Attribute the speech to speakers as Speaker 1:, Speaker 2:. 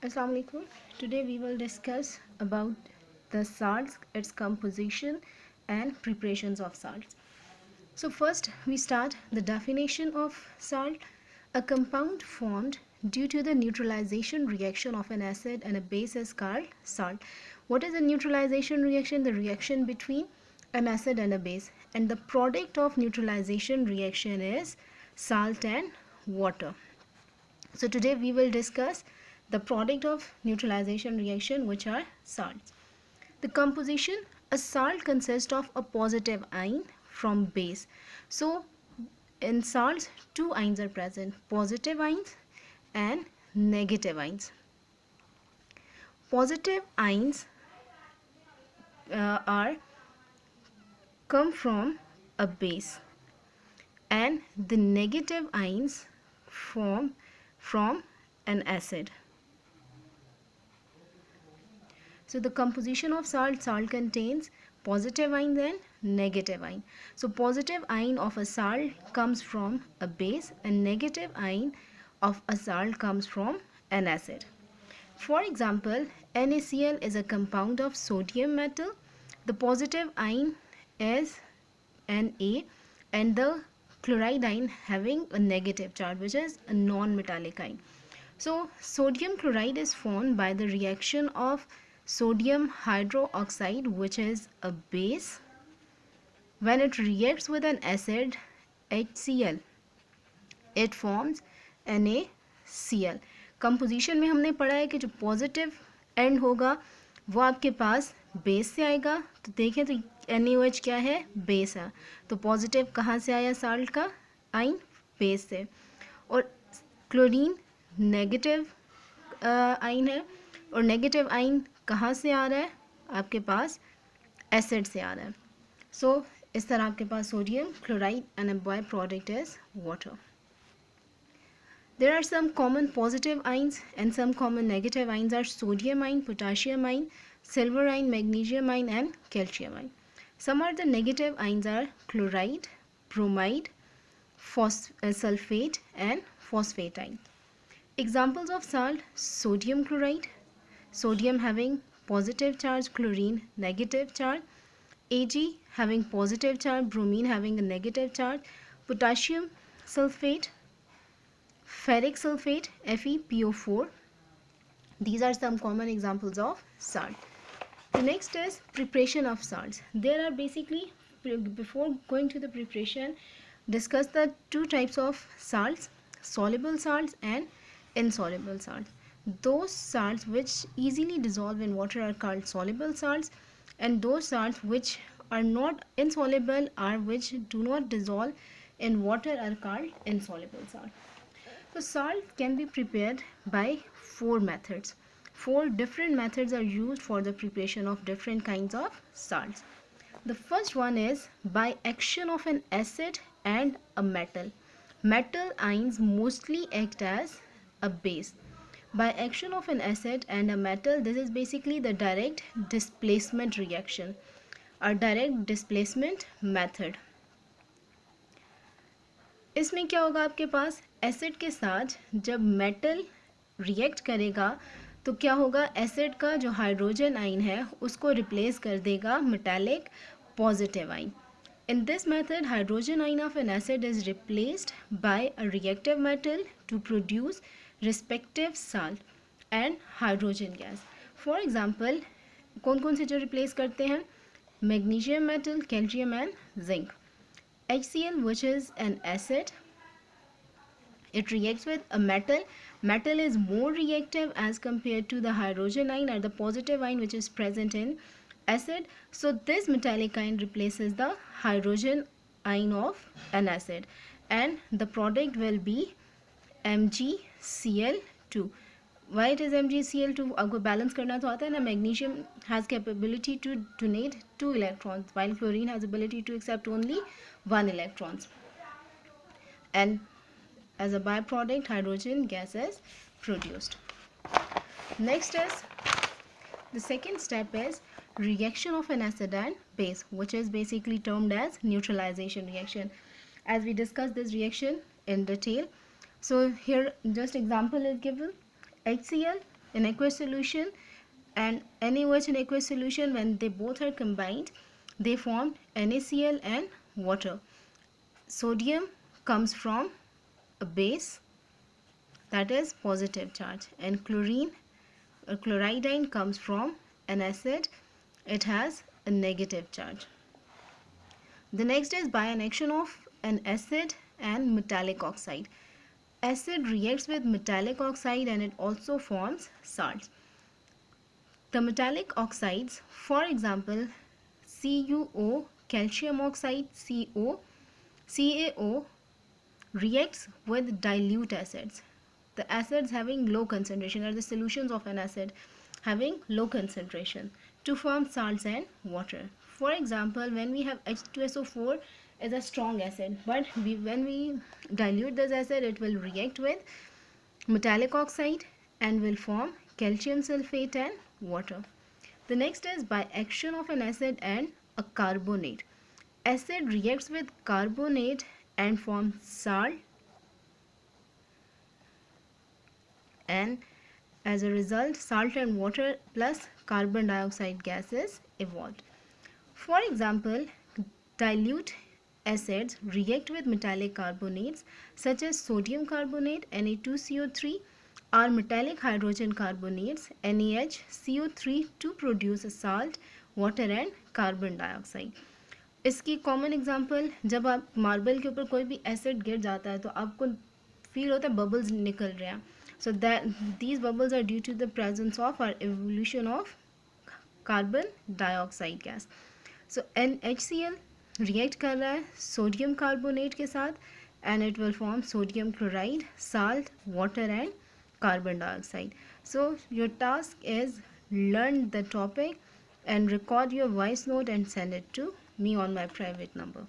Speaker 1: Assalamu alaikum. Today we will discuss about the salts, its composition and preparations of salts. So first we start the definition of salt, a compound formed due to the neutralization reaction of an acid and a base is called salt. What is a neutralization reaction? The reaction between an acid and a base, and the product of neutralization reaction is salt and water. So today we will discuss the product of neutralization reaction, which are salts. The composition: a salt consists of a positive ion from base. So in salts two ions are present, positive ions and negative ions. Positive ions are come from a base and the negative ions form from an acid. So the composition of salt contains positive ions and negative ion. So positive ion of a salt comes from a base and negative ion of a salt comes from an acid. For example, NaCl is a compound of sodium metal. The positive ion is Na and the chloride ion having a negative charge, which is a non-metallic ion. So sodium chloride is formed by the reaction of sodium hydroxide, which is a base. When it reacts with an acid HCl, it forms NaCl. Composition में हमने पढ़ा है कि जो positive and होगा वो आपके पास base से आएगा. तो देखें तो NaOH क्या है? बेस है. तो पॉजिटिव कहाँ से आया साल्ट का? आइन बेस से. और क्लोरीन नेगेटिव आइन है और नेगेटिव आइन कहाँ से आ रहा है? आपके पास एसिड से आ रहा है. सो इस तरह आपके पास sodium chloride and a by product is water. There are some common positive ions and some common negative ions are sodium ion, potassium ion, silver ion, magnesium ion and calcium ion. Some are the negative ions are chloride, bromide, sulfate and phosphate ion. Examples of salt: sodium chloride, sodium having positive charge, chlorine negative charge, Ag having positive charge, bromine having a negative charge, potassium sulfate, ferric sulfate FePO4. These are some common examples of salt. The next is preparation of salts. There are basically, before going to the preparation, discuss the two types of salts: soluble salts and insoluble salts. Those salts which easily dissolve in water are called soluble salts, and those salts which are not insoluble or which do not dissolve in water are called insoluble salts. So salt can be prepared by four methods. Four different methods are used for the preparation of different kinds of salts. The first one is by action of an acid and a metal. Metal ions mostly act as a base. By action of an acid and a metal, this is basically the direct displacement reaction or direct displacement method. इसमें क्या होगा? आपके पास acid के साथ जब metal react करेगा तो क्या होगा? एसिड का जो हाइड्रोजन आयन है उसको रिप्लेस कर देगा metallic positive ion. In this method, hydrogen ion of an acid is replaced by a reactive metal to produce respective salt and hydrogen gas. For example, कौन कौन से जो रिप्लेस करते हैं? Magnesium metal, calcium and zinc. HCl, which is an acid, it reacts with a metal. Metal is more reactive as compared to the hydrogen ion or the positive ion which is present in acid. So this metallic ion replaces the hydrogen ion of an acid and the product will be MgCl2. Why it is MgCl2? आपको balance करना तो आता है ना. Magnesium has capability to donate 2 electrons while chlorine has ability to accept only 1 electrons, and as a byproduct hydrogen gas is produced. Next is the second step is reaction of an acid and base, which is basically termed as neutralization reaction. As we discussed this reaction in detail, so here just example is given. HCl in aqueous solution, and NaOH in aqueous solution, when they both are combined, they form NaCl and water. Sodium comes from a base, that is positive charge, and chlorine or chloridine comes from an acid, it has a negative charge. The next is by an action of an acid and metallic oxide. Acid reacts with metallic oxide and it also forms salts. The metallic oxides, for example, CuO, calcium oxide, CaO, reacts with dilute acids. The acids having low concentration are the solutions of an acid having low concentration to form salts and water. For example, when we have H2SO4 is a strong acid, but when we dilute this acid, it will react with metallic oxide and will form calcium sulfate and water. The next is by action of an acid and a carbonate. Acid reacts with carbonate and forms salt, and as a result, salt and water plus carbon dioxide gas is evolved. For example, dilute acids react with metallic carbonates such as sodium carbonate Na2CO3 or metallic hydrogen carbonates NaHCO3 to produce a salt, water and carbon dioxide. इसकी common example, जब आप marble के ऊपर कोई भी acid गिर जाता है तो आपको फील होता है बबल्स निकल रहे हैं. So that these bubbles are due to the presence of और evolution of carbon dioxide gas. So NaHCl react कर रहा है सोडियम कार्बोनेट के साथ and it will form sodium chloride, salt, water and carbon dioxide. So your task is learn the topic and record your voice note and send it to me on my private number.